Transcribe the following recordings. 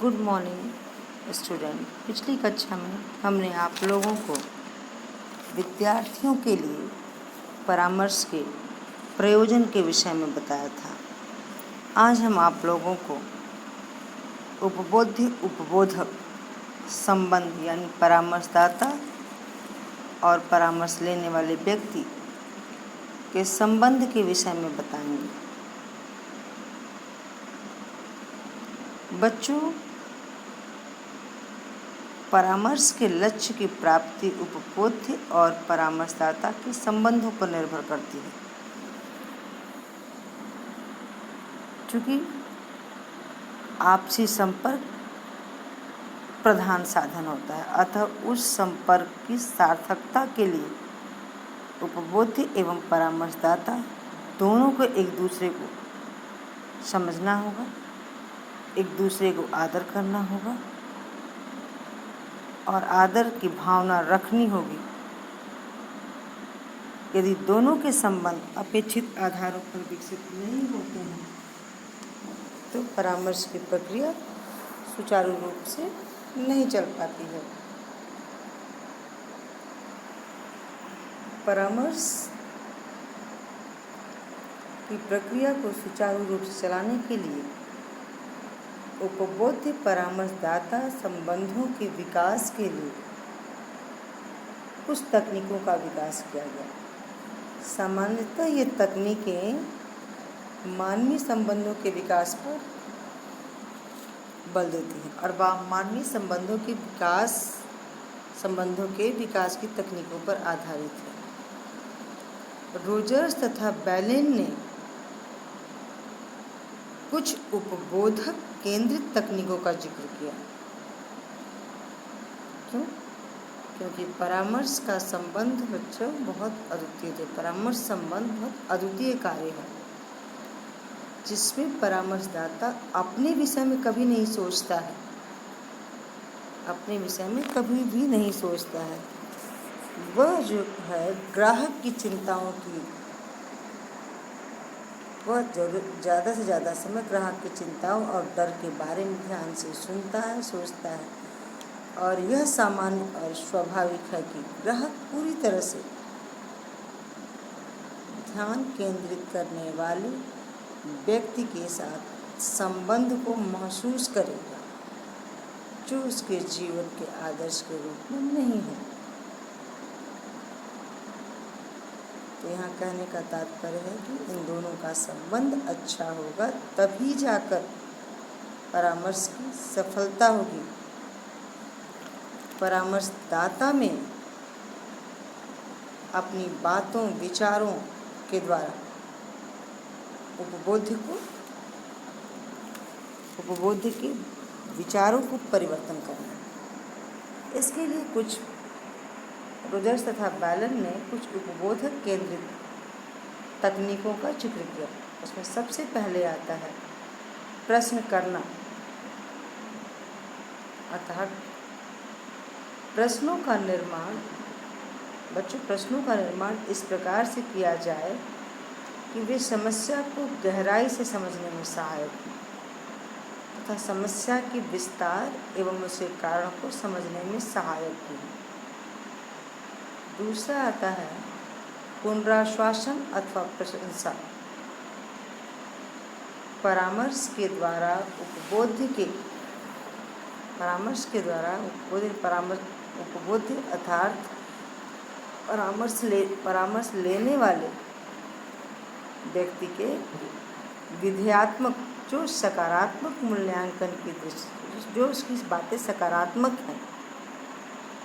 Good morning student. पिछली कक्षा में हमने आप लोगों को विद्यार्थियों के लिए परामर्श के प्रयोजन के विषय में बताया था। आज हम आप लोगों को उपबोध्य उपबोधक संबंध यानी परामर्शदाता और परामर्श लेने वाले व्यक्ति के संबंध के विषय में बताएंगे। बच्चों, परामर्श के लक्ष्य की प्राप्ति उपबोध्य और परामर्शदाता के संबंधों पर निर्भर करती है। चूँकि आपसी संपर्क प्रधान साधन होता है, अतः उस संपर्क की सार्थकता के लिए उपबोध्य एवं परामर्शदाता दोनों को एक दूसरे को समझना होगा, एक दूसरे को आदर करना होगा और आदर की भावना रखनी होगी। यदि दोनों के संबंध अपेक्षित आधारों पर विकसित नहीं होते हैं तो परामर्श की प्रक्रिया सुचारू रूप से नहीं चल पाती है। परामर्श की प्रक्रिया को सुचारू रूप से चलाने के लिए उपबोध्य परामर्शदाता संबंधों के विकास के लिए कुछ तकनीकों का विकास किया गया। सामान्यतः ये तकनीकें मानवीय संबंधों के विकास पर बल देती हैं और मानवीय संबंधों के विकास की तकनीकों पर आधारित है। रोजर्स तथा बैलेन ने कुछ उपबोधक केंद्रित तकनीकों का जिक्र किया। क्यों? क्योंकि परामर्श का संबंध बच्चों बहुत अद्वितीय है। परामर्श संबंध बहुत अद्वितीय कार्य है जिसमें परामर्शदाता अपने विषय में कभी नहीं सोचता है, अपने विषय में कभी भी नहीं सोचता है। वह जो है ग्राहक की चिंताओं की, वह ज़्यादा से ज़्यादा समय ग्राहक की चिंताओं और डर के बारे में ध्यान से सुनता है, सोचता है और यह सामान्य और स्वाभाविक है कि ग्राहक पूरी तरह से ध्यान केंद्रित करने वाले व्यक्ति के साथ संबंध को महसूस करेगा जो उसके जीवन के आदर्श के रूप में नहीं है। तो यहाँ कहने का तात्पर्य है कि इन दोनों का संबंध अच्छा होगा तभी जाकर परामर्श की सफलता होगी। परामर्शदाता में अपनी बातों विचारों के द्वारा उपबोध्य के विचारों को परिवर्तन करना। इसके लिए कुछ रोजर्स तथा बैलन ने कुछ उपबोधक केंद्रित तकनीकों का जिक्र किया। उसमें सबसे पहले आता है प्रश्न करना, अर्थात प्रश्नों का निर्माण इस प्रकार से किया जाए कि वे समस्या को गहराई से समझने में सहायक हो तथा समस्या के विस्तार एवं उसके कारण को समझने में सहायक हो। दूसरा आता है पुनराश्वासन अथवा प्रशंसा। परामर्श के द्वारा उपबोध्य अर्थात परामर्श लेने वाले व्यक्ति के विधेयात्मक जो सकारात्मक मूल्यांकन की दृष्टि, जो उसकी बातें सकारात्मक हैं,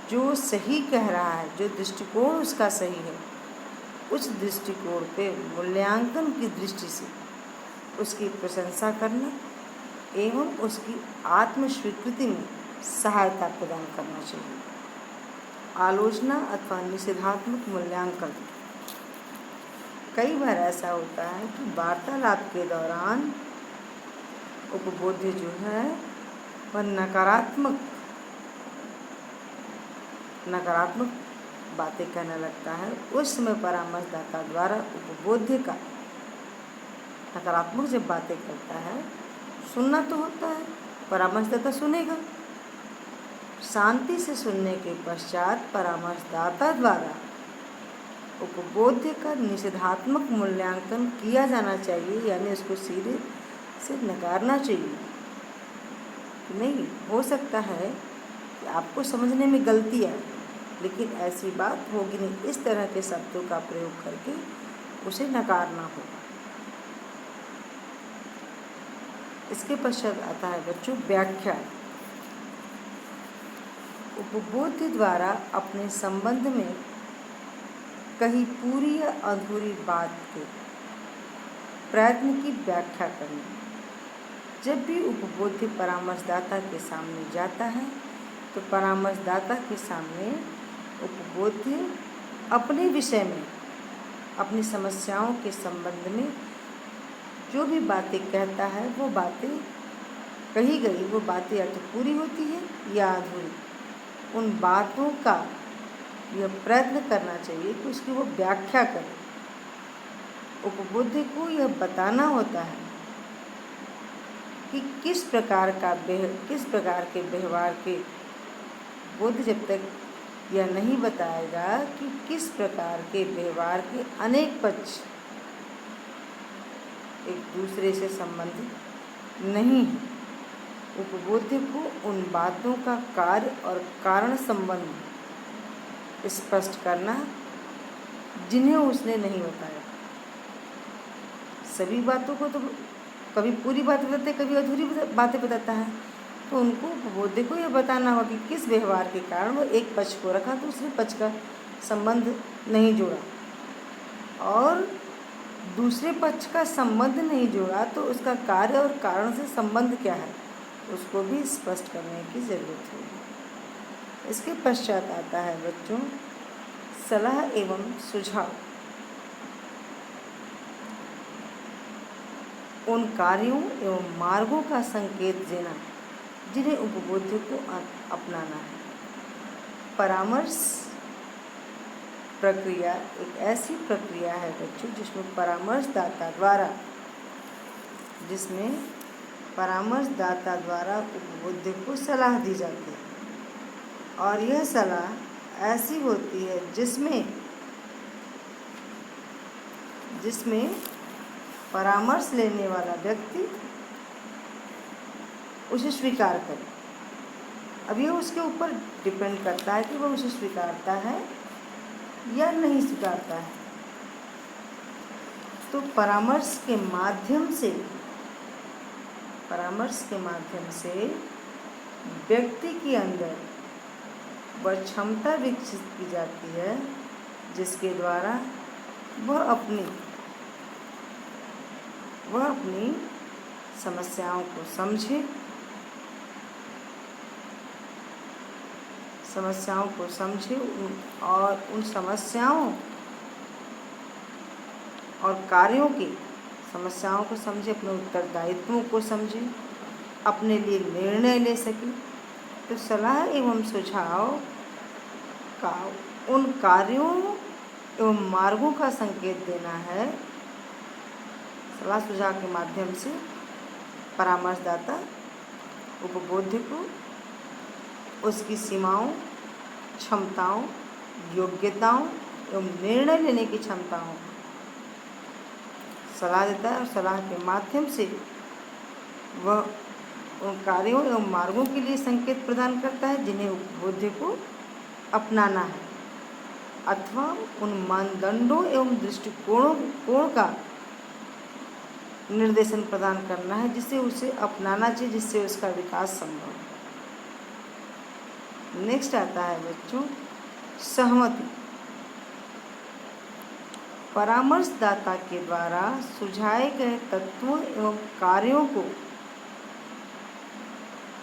जो सही कह रहा है, जो दृष्टिकोण उसका सही है, उस दृष्टिकोण पे मूल्यांकन की दृष्टि से उसकी प्रशंसा करना एवं उसकी आत्मस्वीकृति में सहायता प्रदान करना चाहिए। आलोचना अथवा निषेधात्मक मूल्यांकन। कई बार ऐसा होता है कि वार्तालाप के दौरान उपबोध्य जो है वह नकारात्मक बातें कहने लगता है। उस समय परामर्शदाता द्वारा उपबोध्य का नकारात्मक जब बातें करता है, सुनना तो होता है परामर्शदाता सुनेगा। शांति से सुनने के पश्चात परामर्शदाता द्वारा उपबोध्य का निषेधात्मक मूल्यांकन किया जाना चाहिए, यानी उसको सिरे से नकारना चाहिए। नहीं हो सकता है कि आपको समझने में गलती आए, लेकिन ऐसी बात होगी नहीं। इस तरह के शब्दों का प्रयोग करके उसे नकारना होगा। इसके पश्चात आता है बच्चों व्याख्या। उपबोध्य द्वारा अपने संबंध में कहीं पूरी या अधूरी बात के प्रयत्न की व्याख्या करना। जब भी उपबोध्य परामर्शदाता के सामने जाता है तो परामर्शदाता के सामने उपबोध्य अपने विषय में, अपनी समस्याओं के संबंध में जो भी बातें कहता है, वो बातें कही गई वो बातें या तो पूरी होती है या अधूरी। उन बातों का यह प्रयत्न करना चाहिए कि उसकी वो व्याख्या करे। उपबोध्य को यह बताना होता है कि किस प्रकार के व्यवहार के बोध जब तक यह नहीं बताएगा कि किस प्रकार के व्यवहार के अनेक पक्ष एक दूसरे से संबंधित नहीं है। उपबोध्य को उन बातों का कार्य और कारण संबंध स्पष्ट करना जिन्हें उसने नहीं बताया। सभी बातों को तो कभी पूरी बात बताते, कभी अधूरी बातें बताता है, तो उनको उपबोध्य को यह बताना होगा कि किस व्यवहार के कारण वो एक पक्ष को रखा, दूसरे पक्ष का संबंध नहीं जोड़ा, और दूसरे पक्ष का संबंध नहीं जोड़ा तो उसका कार्य और कारण से संबंध क्या है उसको भी स्पष्ट करने की ज़रूरत है। इसके पश्चात आता है बच्चों सलाह एवं सुझाव। उन कार्यों एवं मार्गों का संकेत देना जिन्हें उपबोध्य को अपनाना है। परामर्श प्रक्रिया एक ऐसी प्रक्रिया है बच्चों जिसमें परामर्शदाता द्वारा उपबोध्य को सलाह दी जाती है, और यह सलाह ऐसी होती है जिसमें परामर्श लेने वाला व्यक्ति उसे स्वीकार करे। अब ये उसके ऊपर डिपेंड करता है कि वह उसे स्वीकारता है या नहीं स्वीकारता है। तो परामर्श के माध्यम से व्यक्ति के अंदर वह क्षमता विकसित की जाती है जिसके द्वारा वह अपनी समस्याओं को समझे और उन समस्याओं और कार्यों की समस्याओं को समझे, अपने उत्तरदायित्वों को समझे, अपने लिए निर्णय ले सके। तो सलाह एवं सुझाव का उन कार्यों एवं मार्गों का संकेत देना है। सलाह सुझाव के माध्यम से परामर्शदाता उपबोध्य को उसकी सीमाओं, क्षमताओं, योग्यताओं एवं निर्णय लेने की क्षमताओं सलाह देता है, और सलाह के माध्यम से वह उन कार्यों एवं मार्गों के लिए संकेत प्रदान करता है जिन्हें उपबोध्य को अपनाना है, अथवा उन मानदंडों एवं दृष्टिकोण का निर्देशन प्रदान करना है जिसे उसे अपनाना चाहिए, जिससे उसका विकास संभव है। नेक्स्ट आता है बच्चों सहमति। परामर्शदाता के द्वारा सुझाए गए तत्वों एवं कार्यों को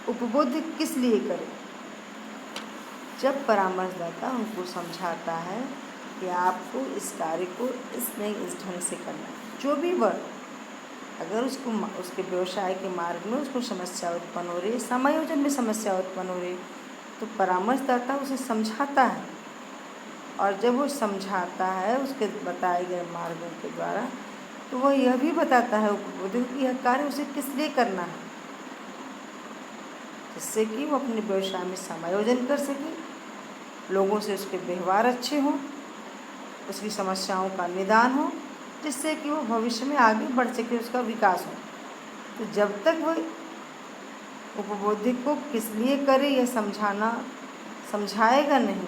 उपबोध्य किस लिए करे। जब परामर्शदाता उनको समझाता है कि आपको इस कार्य को इस ढंग से करना है, जो भी वर्ग अगर उसके व्यवसाय के मार्ग में उसको समस्या उत्पन्न हो रही है, समायोजन में समस्या उत्पन्न हो रही है, तो परामर्शदाता उसे समझाता है, और जब वो समझाता है उसके बताए गए मार्गों के द्वारा, तो वह यह भी बताता है उपबोध्य कि यह कार्य उसे किस लिए करना है। जिससे कि वो अपने व्यवसाय में समायोजन कर सके, लोगों से उसके व्यवहार अच्छे हों, उसकी समस्याओं का निदान हो, जिससे कि वो भविष्य में आगे बढ़ सके, उसका विकास हो। तो जब तक वो उपबोधि को किस लिए करे यह समझाएगा नहीं,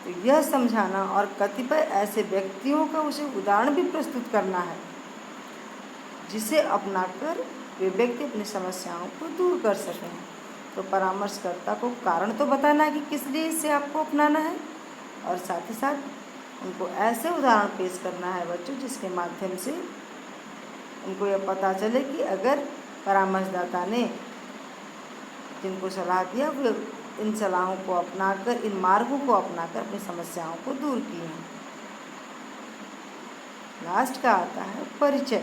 तो यह समझाना और कतिपय ऐसे व्यक्तियों का उसे उदाहरण भी प्रस्तुत करना है जिसे अपनाकर वे व्यक्ति अपनी समस्याओं को दूर कर सकें। तो परामर्शकर्ता को कारण तो बताना है कि किस लिए इसे आपको अपनाना है, और साथ ही साथ उनको ऐसे उदाहरण पेश करना है बच्चों जिसके माध्यम से उनको यह पता चले कि अगर परामर्शदाता ने जिनको सलाह दिया वे इन सलाहों को अपनाकर, इन मार्गों को अपनाकर अपनी समस्याओं को दूर किए हैं। लास्ट का आता है परिचय।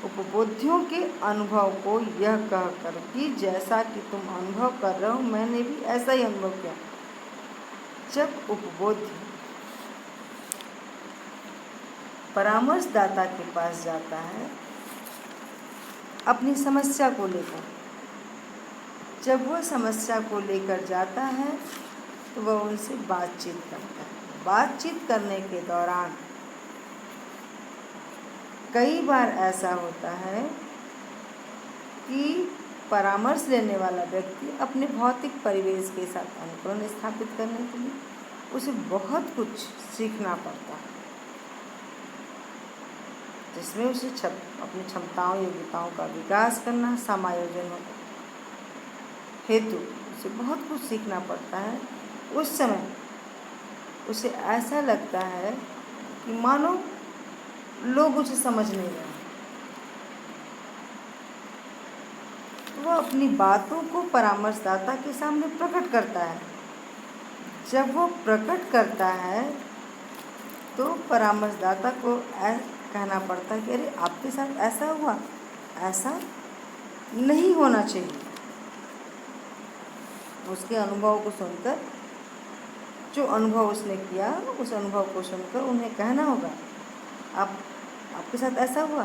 उपबोधियों के अनुभव को यह कहकर कि जैसा कि तुम अनुभव कर रहे हो मैंने भी ऐसा ही अनुभव किया। जब उपबोधि परामर्शदाता के पास जाता है अपनी समस्या को लेकर, जब वह समस्या को लेकर जाता है तो वह उनसे बातचीत करता है। बातचीत करने के दौरान कई बार ऐसा होता है कि परामर्श लेने वाला व्यक्ति अपने भौतिक परिवेश के साथ अनुकूलन स्थापित करने के लिए उसे बहुत कुछ सीखना पड़ता है, जिसमें उसे अपनी क्षमताओं योग्यताओं का विकास करना, समायोजन हेतु उसे बहुत कुछ सीखना पड़ता है। उस समय उसे ऐसा लगता है कि मानो लोग उसे समझ नहीं रहे। वह अपनी बातों को परामर्शदाता के सामने प्रकट करता है। जब वो प्रकट करता है तो परामर्शदाता को कहना पड़ता है कि अरे आपके साथ ऐसा हुआ, ऐसा नहीं होना चाहिए। उसके अनुभव को सुनकर, जो अनुभव उसने किया उस अनुभव को सुनकर उन्हें कहना होगा आपके साथ ऐसा हुआ,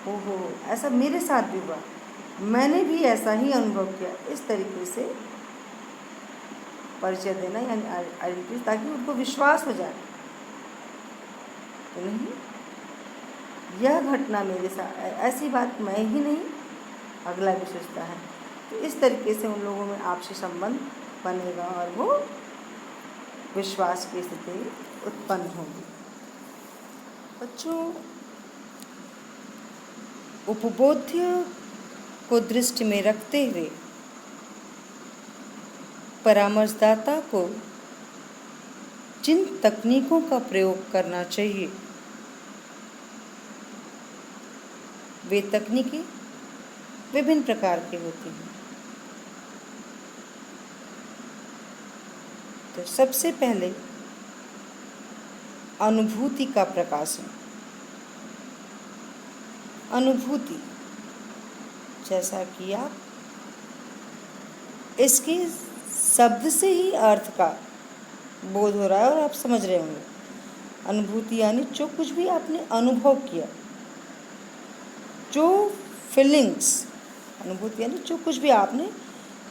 ओहो ऐसा मेरे साथ भी हुआ, मैंने भी ऐसा ही अनुभव किया। इस तरीके से परिचय देना यानी आइडेंटिटी, ताकि उनको विश्वास हो जाए तो नहीं यह घटना मेरे साथ, ऐसी बात मैं ही नहीं अगला भी सोचता है। तो इस तरीके से उन लोगों में आपसी संबंध बनेगा और वो विश्वास की स्थिति उत्पन्न होगी। बच्चों, उपबोध्य को दृष्टि में रखते हुए परामर्शदाता को जिन तकनीकों का प्रयोग करना चाहिए वे तकनीकें विभिन्न प्रकार की होती हैं। तो सबसे पहले अनुभूति का प्रकाशन। अनुभूति, जैसा कि आप इसके शब्द से ही अर्थ का बोध हो रहा है और आप समझ रहे होंगे। अनुभूति यानी जो कुछ भी आपने अनुभव किया, जो फीलिंग्स। अनुभूति यानी जो कुछ भी आपने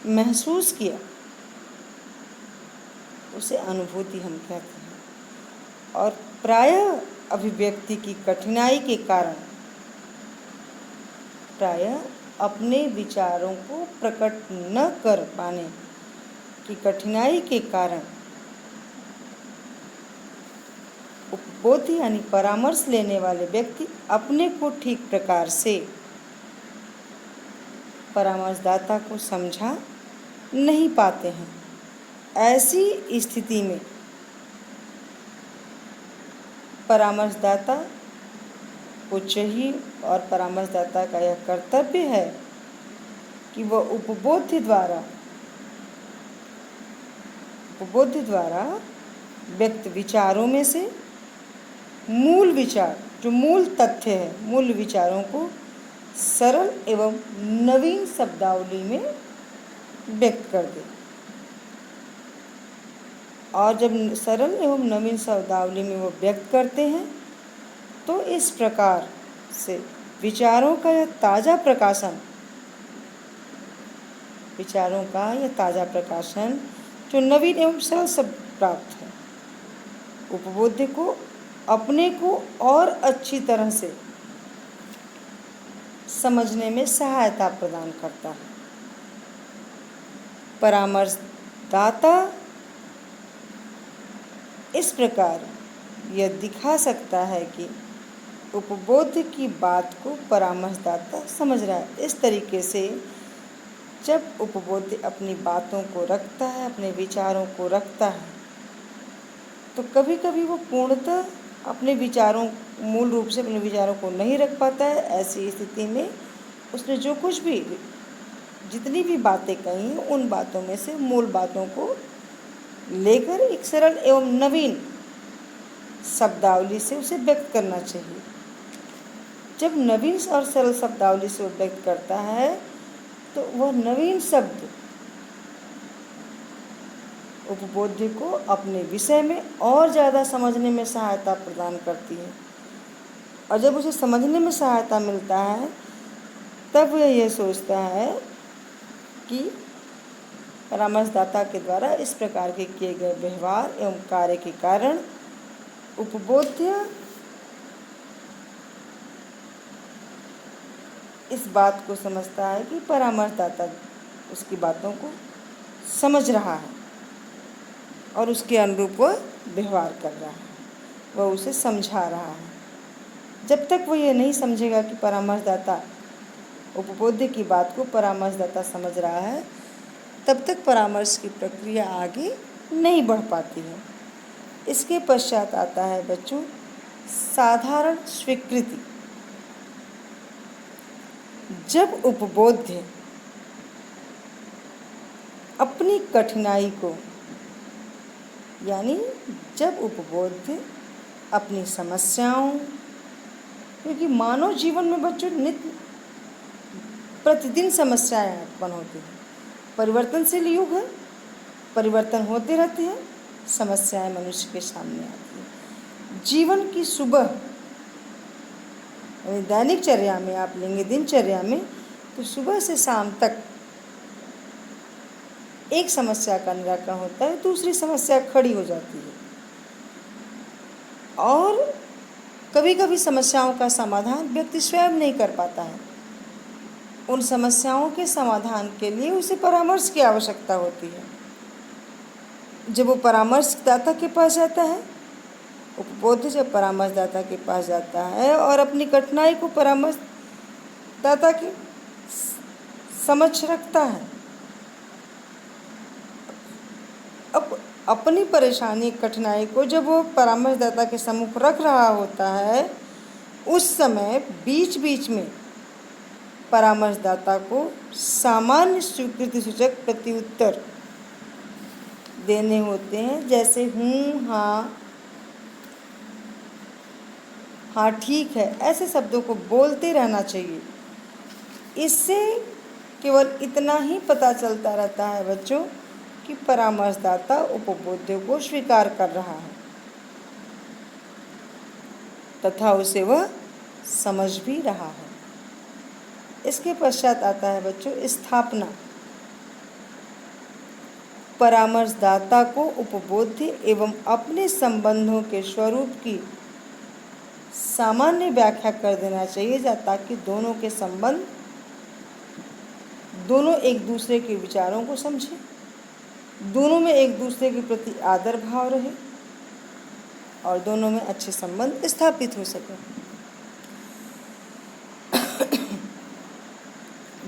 महसूस किया उसे अनुभूति हम कहते हैं। और प्रायः अभिव्यक्ति की कठिनाई के कारण, प्रायः अपने विचारों को प्रकट न कर पाने की कठिनाई के कारण उपबोधि यानी परामर्श लेने वाले व्यक्ति अपने को ठीक प्रकार से परामर्शदाता को समझा नहीं पाते हैं। ऐसी स्थिति में परामर्शदाता को चाहिए और परामर्शदाता का यह कर्तव्य है कि वह उपबोध्य द्वारा व्यक्त विचारों में से मूल विचार, जो मूल तथ्य है, मूल विचारों को सरल एवं नवीन शब्दावली में व्यक्त कर दे। और जब सरल एवं नवीन शब्दावली में वो व्यक्त करते हैं तो इस प्रकार से विचारों का यह ताज़ा प्रकाशन विचारों का यह ताज़ा प्रकाशन जो नवीन एवं सरल शब्द प्राप्त है, उपबोध्य को अपने को और अच्छी तरह से समझने में सहायता प्रदान करता है। परामर्शदाता इस प्रकार यह दिखा सकता है कि उपबोध्य की बात को परामर्शदाता समझ रहा है। इस तरीके से जब उपबोध्य अपनी बातों को रखता है, अपने विचारों को रखता है, तो कभी कभी वो पूर्णतः अपने विचारों मूल रूप से अपने विचारों को नहीं रख पाता है। ऐसी स्थिति में उसने जो कुछ भी जितनी भी बातें कही हैं, उन बातों में से मूल बातों को लेकर एक सरल एवं नवीन शब्दावली से उसे व्यक्त करना चाहिए। जब नवीन और सरल शब्दावली से व्यक्त करता है तो वह नवीन शब्द उपबोध्य को अपने विषय में और ज़्यादा समझने में सहायता प्रदान करती है। और जब उसे समझने में सहायता मिलता है तब वह यह सोचता है कि परामर्शदाता के द्वारा इस प्रकार के किए गए व्यवहार एवं कार्य के कारण उपबोध्य इस बात को समझता है कि परामर्शदाता उसकी बातों को समझ रहा है और उसके अनुरूप वह व्यवहार कर रहा है, वह उसे समझा रहा है। जब तक वो ये नहीं समझेगा कि परामर्शदाता उपबोध्य की बात को परामर्शदाता समझ रहा है, तब तक परामर्श की प्रक्रिया आगे नहीं बढ़ पाती है। इसके पश्चात आता है बच्चों साधारण स्वीकृति। जब उपबोध्य अपनी कठिनाई को यानी जब उपबोध्य अपनी समस्याओं, क्योंकि मानव जीवन में बच्चों नित्य प्रतिदिन समस्याएं उत्पन्न होती हैं। परिवर्तनशील युग है, परिवर्तन होते रहते हैं, समस्याएं मनुष्य के सामने आती हैं। जीवन की सुबह दैनिक चर्या में आप लेंगे दिनचर्या में, तो सुबह से शाम तक एक समस्या का निराकरण होता है, दूसरी समस्या खड़ी हो जाती है। और कभी कभी समस्याओं का समाधान व्यक्ति स्वयं नहीं कर पाता है। उन समस्याओं के समाधान के लिए उसे परामर्श की आवश्यकता होती है। जब वो परामर्शदाता के पास जाता है, उपबोध्य जब परामर्शदाता के पास जाता है और अपनी कठिनाई को परामर्शदाता की समक्ष रखता है, अब अपनी परेशानी कठिनाई को जब वो परामर्शदाता के सम्मुख रख रहा होता है, उस समय बीच बीच में परामर्शदाता को सामान्य स्वीकृति सूचक प्रत्युत्तर देने होते हैं, जैसे हूँ, हाँ ठीक है, ऐसे शब्दों को बोलते रहना चाहिए। इससे केवल इतना ही पता चलता रहता है बच्चों कि परामर्शदाता उपबोध्य को स्वीकार कर रहा है तथा उसे वह समझ भी रहा है। इसके पश्चात आता है बच्चों स्थापना। परामर्शदाता को उपबोध्य एवं अपने संबंधों के स्वरूप की सामान्य व्याख्या कर देना चाहिए, ताकि दोनों के संबंध, दोनों एक दूसरे के विचारों को समझें, दोनों में एक दूसरे के प्रति आदर भाव रहे और दोनों में अच्छे संबंध स्थापित हो सके।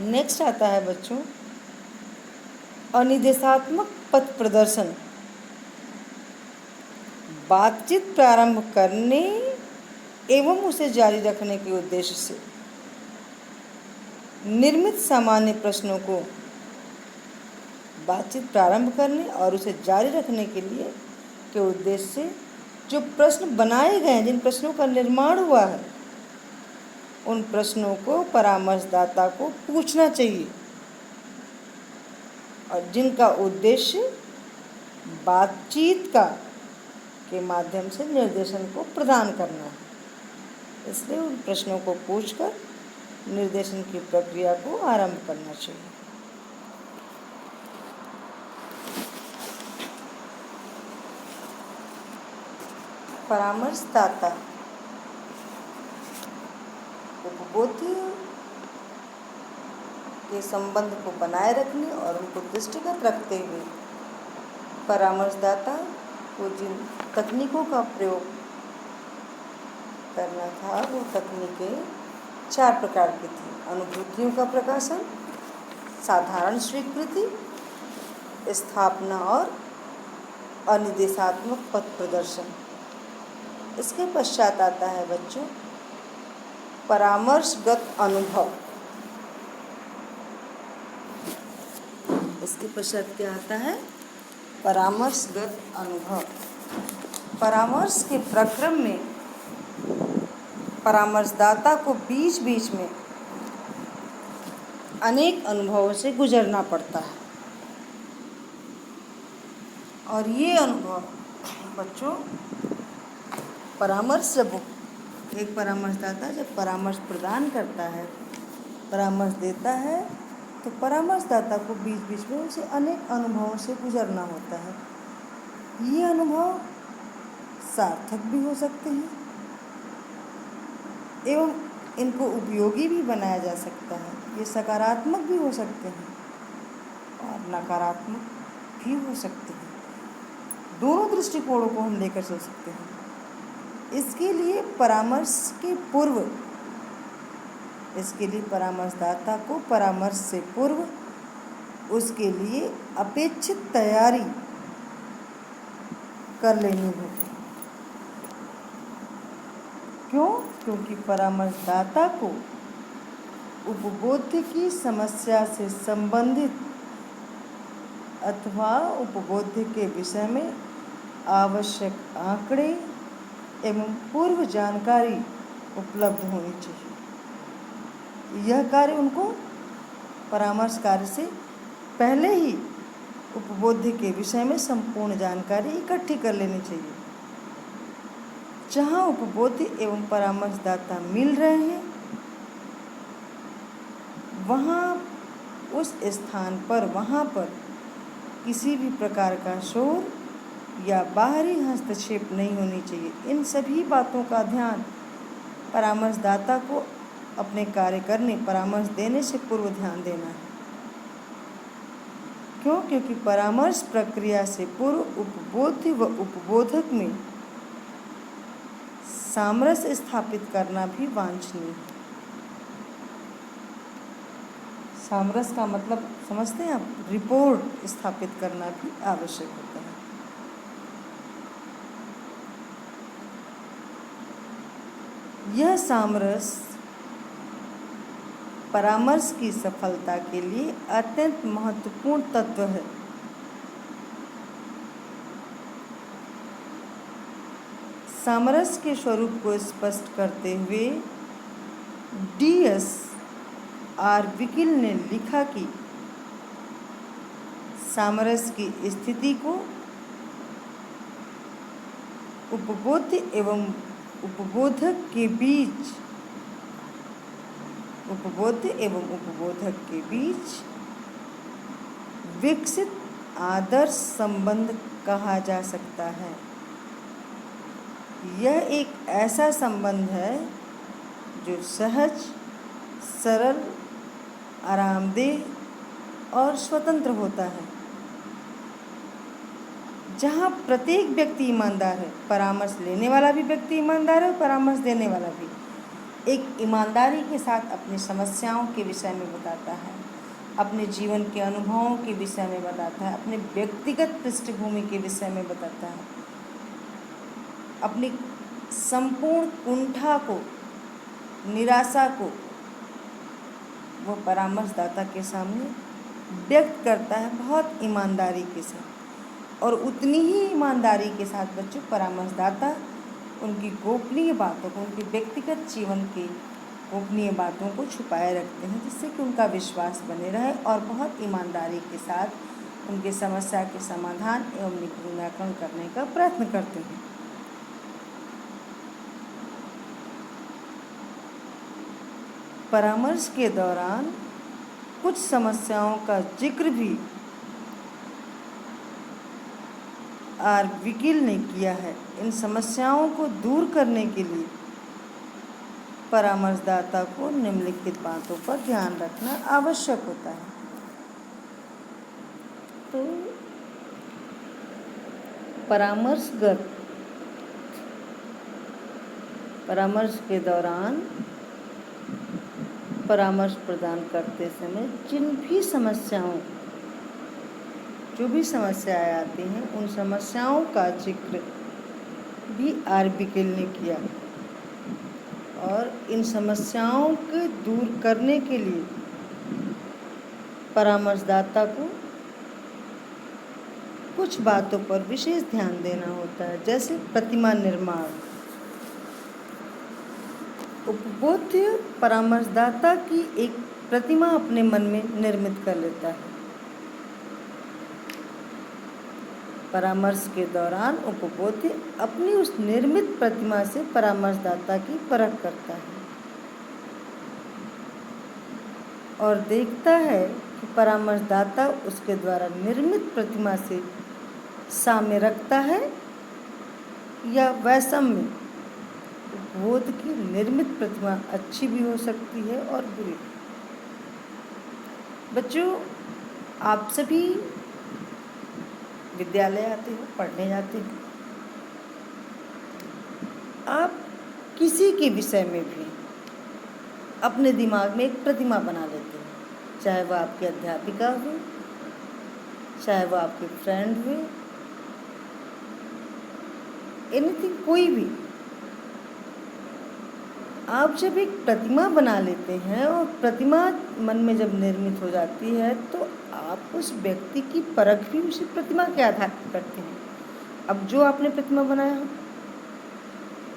नेक्स्ट आता है बच्चों अनिर्देशात्मक पथ प्रदर्शन। बातचीत प्रारंभ करने एवं उसे जारी रखने के उद्देश्य से निर्मित सामान्य प्रश्नों को बातचीत प्रारंभ करने और उसे जारी रखने के उद्देश्य से जो प्रश्न बनाए गए हैं, जिन प्रश्नों का निर्माण हुआ है, उन प्रश्नों को परामर्शदाता को पूछना चाहिए और जिनका उद्देश्य बातचीत के माध्यम से निर्देशन को प्रदान करना है। इसलिए उन प्रश्नों को पूछकर निर्देशन की प्रक्रिया को आरंभ करना चाहिए। परामर्शदाता उपबोध्य के संबंध को बनाए रखने और उनको दृष्टिगत रखते हुए परामर्शदाता को जिन तकनीकों का प्रयोग करना था वो तकनीकें 4 प्रकार की थी। अनुभूतियों का प्रकाशन, साधारण स्वीकृति, स्थापना और अनिर्देशात्मक पथ प्रदर्शन। इसके पश्चात आता है बच्चों परामर्शगत अनुभव। इसके पश्चात क्या आता है? परामर्शगत अनुभव। परामर्श के प्रक्रम में परामर्शदाता को बीच बीच में अनेक अनुभवों से गुजरना पड़ता है और ये अनुभव बच्चों परामर्श जब एक परामर्शदाता जब परामर्श प्रदान करता है, परामर्श देता है, तो परामर्शदाता को बीच बीच में उसे अनेक अनुभवों से गुजरना होता है। ये अनुभव सार्थक भी हो सकते हैं एवं इनको उपयोगी भी बनाया जा सकता है। ये सकारात्मक भी हो सकते हैं और नकारात्मक भी हो सकते हैं। दोनों दृष्टिकोणों को हम लेकर चल सकते हैं। इसके लिए परामर्शदाता को परामर्श से पूर्व उसके लिए अपेक्षित तैयारी कर लेनी होगी। क्यों? क्योंकि परामर्शदाता को उपबोध्य की समस्या से संबंधित अथवा उपबोध्य के विषय में आवश्यक आंकड़े एवं पूर्व जानकारी उपलब्ध होनी चाहिए। यह कार्य उनको परामर्श कार्य से पहले ही उपबोध्य के विषय में संपूर्ण जानकारी इकट्ठी कर लेनी चाहिए। जहाँ उपबोध्य एवं परामर्शदाता मिल रहे हैं वहाँ पर किसी भी प्रकार का शोर या बाहरी हस्तक्षेप नहीं होनी चाहिए। इन सभी बातों का ध्यान परामर्शदाता को अपने कार्य करने, परामर्श देने से पूर्व ध्यान देना है। क्यों? क्योंकि परामर्श प्रक्रिया से पूर्व उपबोध्य व उपबोधक में सामरस्य स्थापित करना भी वांछनीय है। सामरस्य का मतलब समझते हैं आप? रिपोर्ट स्थापित करना भी आवश्यक होता है। यह सामरस्य परामर्श की सफलता के लिए अत्यंत महत्वपूर्ण तत्व है। सामरस्य के स्वरूप को स्पष्ट करते हुए D.S.R. विकिल ने लिखा कि सामरस्य की स्थिति को उपबोध्य एवं उपबोधक के बीच विकसित आदर्श संबंध कहा जा सकता है। यह एक ऐसा संबंध है जो सहज, सरल, आरामदेह और स्वतंत्र होता है, जहाँ प्रत्येक व्यक्ति ईमानदार है। परामर्श लेने वाला भी व्यक्ति ईमानदार है और परामर्श देने वाला भी एक ईमानदारी के साथ अपनी समस्याओं के विषय में बताता है, अपने जीवन के अनुभवों के विषय में बताता है, अपने व्यक्तिगत पृष्ठभूमि के विषय में बताता है, अपनी संपूर्ण कुंठा को, निराशा को वो परामर्शदाता के सामने व्यक्त करता है बहुत ईमानदारी के साथ। और उतनी ही ईमानदारी के साथ बच्चों परामर्शदाता उनकी गोपनीय बातों को, उनके व्यक्तिगत जीवन की गोपनीय बातों को छुपाए रखते हैं, जिससे कि उनका विश्वास बने रहे और बहुत ईमानदारी के साथ उनकी समस्या के समाधान एवं निराकरण करने का प्रयत्न करते हैं। परामर्श के दौरान कुछ समस्याओं का जिक्र भी विकील ने किया है। इन समस्याओं को दूर करने के लिए परामर्शदाता को निम्नलिखित बातों पर ध्यान रखना आवश्यक होता है। तो परामर्श के दौरान परामर्श प्रदान करते समय जो भी समस्याएं आती हैं उन समस्याओं का जिक्र भी विकील ने किया और इन समस्याओं को दूर करने के लिए परामर्शदाता को कुछ बातों पर विशेष ध्यान देना होता है, जैसे प्रतिमा निर्माण। उपबोध्य परामर्शदाता की एक प्रतिमा अपने मन में निर्मित कर लेता है। परामर्श के दौरान उपबोध्य अपनी उस निर्मित प्रतिमा से परामर्शदाता की परख करता है और देखता है कि परामर्शदाता उसके द्वारा निर्मित प्रतिमा से साम्य रखता है या वैषम्य। उपबोध की निर्मित प्रतिमा अच्छी भी हो सकती है और बुरी। बच्चों, आप सभी विद्यालय आते हो, पढ़ने जाते हो। आप किसी के विषय में भी अपने दिमाग में एक प्रतिमा बना लेते हैं, चाहे वह आपकी अध्यापिका हो, चाहे वह आपके फ्रेंड हो, एनीथिंग, कोई भी। आप जब एक प्रतिमा बना लेते हैं और प्रतिमा मन में जब निर्मित हो जाती है तो आप उस व्यक्ति की परख भी उसी प्रतिमा के आधार पर करते हैं। अब जो आपने प्रतिमा बनाया हो,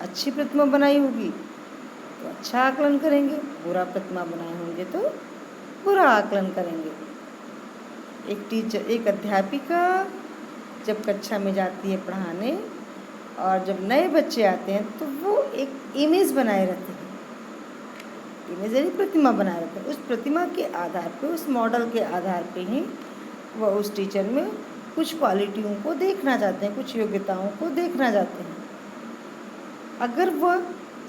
अच्छी प्रतिमा बनाई होगी तो अच्छा आकलन करेंगे, बुरा प्रतिमा बनाए होंगे तो बुरा आकलन करेंगे। एक अध्यापिका जब कक्षा में जाती है पढ़ाने और जब नए बच्चे आते हैं तो वो एक इमेज बनाए रहते हैं, इमेज यानी प्रतिमा बनाए रहते हैं। उस प्रतिमा के आधार पे, उस मॉडल के आधार पे ही वह उस टीचर में कुछ क्वालिटियों को देखना चाहते हैं, कुछ योग्यताओं को देखना चाहते हैं। अगर वह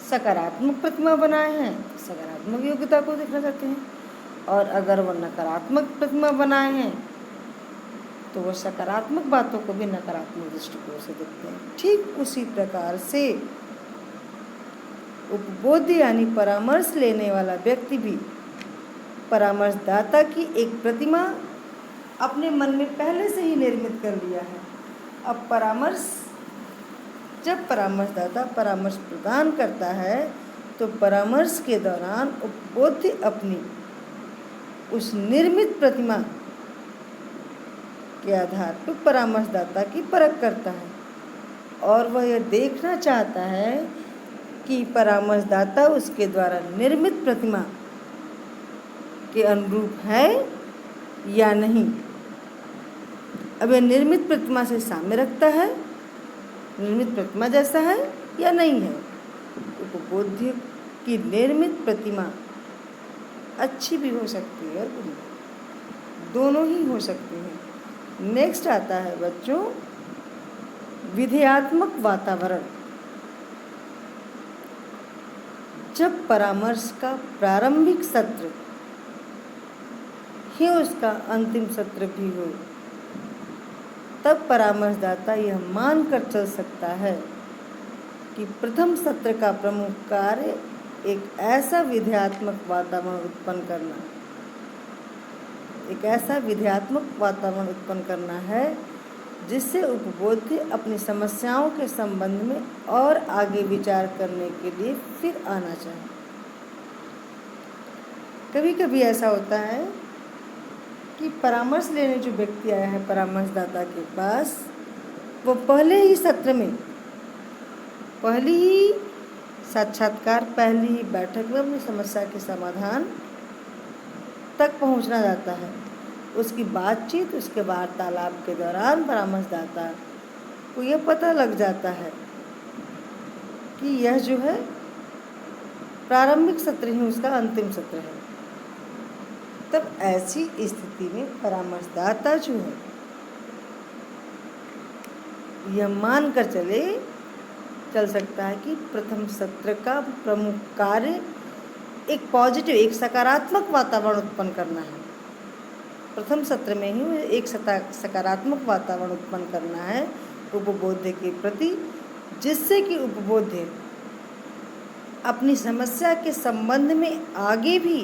सकारात्मक प्रतिमा बनाए हैं तो सकारात्मक योग्यता को देखना चाहते हैं, और अगर वह नकारात्मक प्रतिमा बनाए हैं तो वह सकारात्मक बातों को भी नकारात्मक दृष्टिकोण से देखते हैं। ठीक उसी प्रकार से उपबोध्य यानी परामर्श लेने वाला व्यक्ति भी परामर्शदाता की एक प्रतिमा अपने मन में पहले से ही निर्मित कर लिया है। अब जब परामर्शदाता परामर्श प्रदान करता है तो परामर्श के दौरान उपबोध्य अपनी उस निर्मित प्रतिमा के आधार पर परामर्शदाता की परख करता है और वह यह देखना चाहता है कि परामर्शदाता उसके द्वारा निर्मित प्रतिमा के अनुरूप है या नहीं। अब यह निर्मित प्रतिमा से साम्य रखता है, निर्मित प्रतिमा जैसा है या नहीं है। उपबोध्य की निर्मित प्रतिमा अच्छी भी हो सकती है और बुरी, दोनों ही हो सकती है। नेक्स्ट आता है बच्चों विधेयात्मक वातावरण। जब परामर्श का प्रारंभिक सत्र ही उसका अंतिम सत्र भी हो, तब परामर्शदाता यह मानकर चल सकता है कि प्रथम सत्र का प्रमुख कार्य एक ऐसा विधेयात्मक वातावरण उत्पन्न करना है जिससे उपबोध्य अपनी समस्याओं के संबंध में और आगे विचार करने के लिए फिर आना चाहे। कभी कभी ऐसा होता है कि परामर्श लेने जो व्यक्ति आया है परामर्शदाता के पास, वो पहले ही सत्र में, पहली ही साक्षात्कार, पहली ही बैठक में अपनी समस्या के समाधान तक पहुंचना चाहता है। उसकी बातचीत, उसके वार्तालाप के दौरान परामर्शदाता को यह पता लग जाता है कि यह जो है प्रारंभिक सत्र ही उसका अंतिम सत्र है। तब ऐसी स्थिति में परामर्शदाता जो है यह मान कर चल सकता है कि प्रथम सत्र का प्रमुख कार्य एक पॉजिटिव, एक सकारात्मक वातावरण उत्पन्न करना है। प्रथम सत्र में ही एक सकारात्मक वातावरण उत्पन्न करना है उपबोध्य के प्रति, जिससे कि उपबोध्य अपनी समस्या के संबंध में आगे भी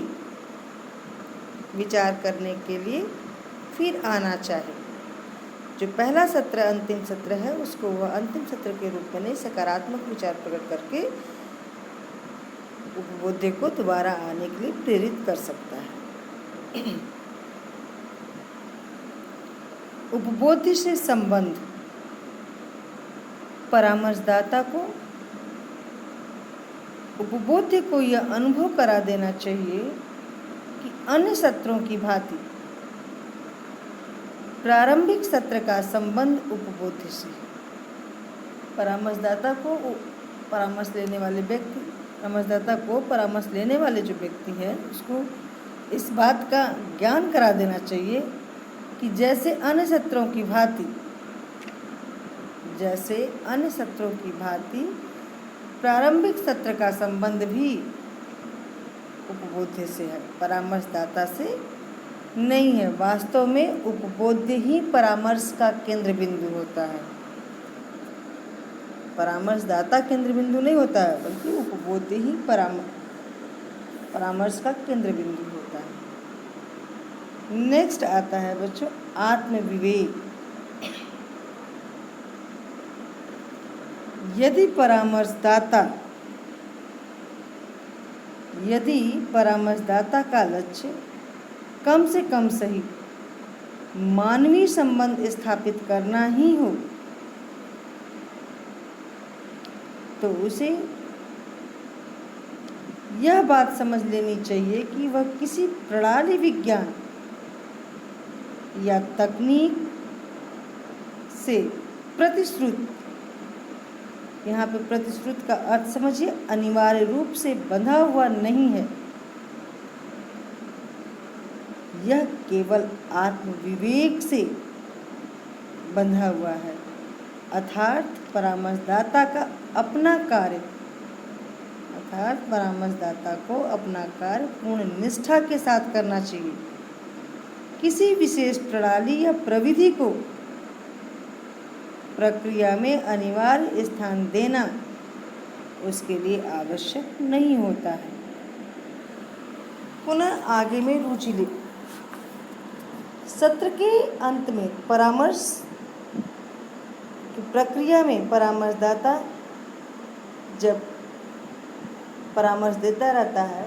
विचार करने के लिए फिर आना चाहे। जो पहला सत्र अंतिम सत्र है उसको वह अंतिम सत्र के रूप में नहीं, सकारात्मक विचार प्रकट करके उपबोध्य को दोबारा आने के लिए प्रेरित कर सकता है। उपबोध्य से संबंध परामर्शदाता को उपबोध्य को यह अनुभव करा देना चाहिए कि अन्य सत्रों की भांति प्रारंभिक सत्र का संबंध उपबोध्य से। परामर्शदाता को परामर्श लेने वाले जो व्यक्ति है उसको इस बात का ज्ञान करा देना चाहिए कि जैसे अन्य सत्रों की भांति प्रारंभिक सत्र का संबंध भी उपबोध्य से है, परामर्शदाता से नहीं है। वास्तव में उपबोध्य ही परामर्श का केंद्र बिंदु होता है, परामर्शदाता केंद्र बिंदु नहीं होता है, बल्कि उपबोध्य ही परामर्श का केंद्र बिंदु होता है। नेक्स्ट आता है बच्चों आत्मविवेक। यदि परामर्शदाता का लक्ष्य कम से कम सही मानवीय संबंध स्थापित करना ही हो तो उसे यह बात समझ लेनी चाहिए कि वह किसी प्रणाली विज्ञान या तकनीक से प्रतिश्रुत, यहाँ पे प्रतिश्रुत का अर्थ समझिए, अनिवार्य रूप से बंधा हुआ नहीं है। यह केवल आत्मविवेक से बंधा हुआ है, अर्थात परामर्शदाता को अपना कार्य पूर्ण निष्ठा के साथ करना चाहिए। किसी विशेष प्रणाली या प्रविधि को प्रक्रिया में अनिवार्य स्थान देना उसके लिए आवश्यक नहीं होता है। पुनः आगे में रुचि ले। सत्र के अंत में परामर्श की प्रक्रिया में परामर्शदाता जब परामर्श देता रहता है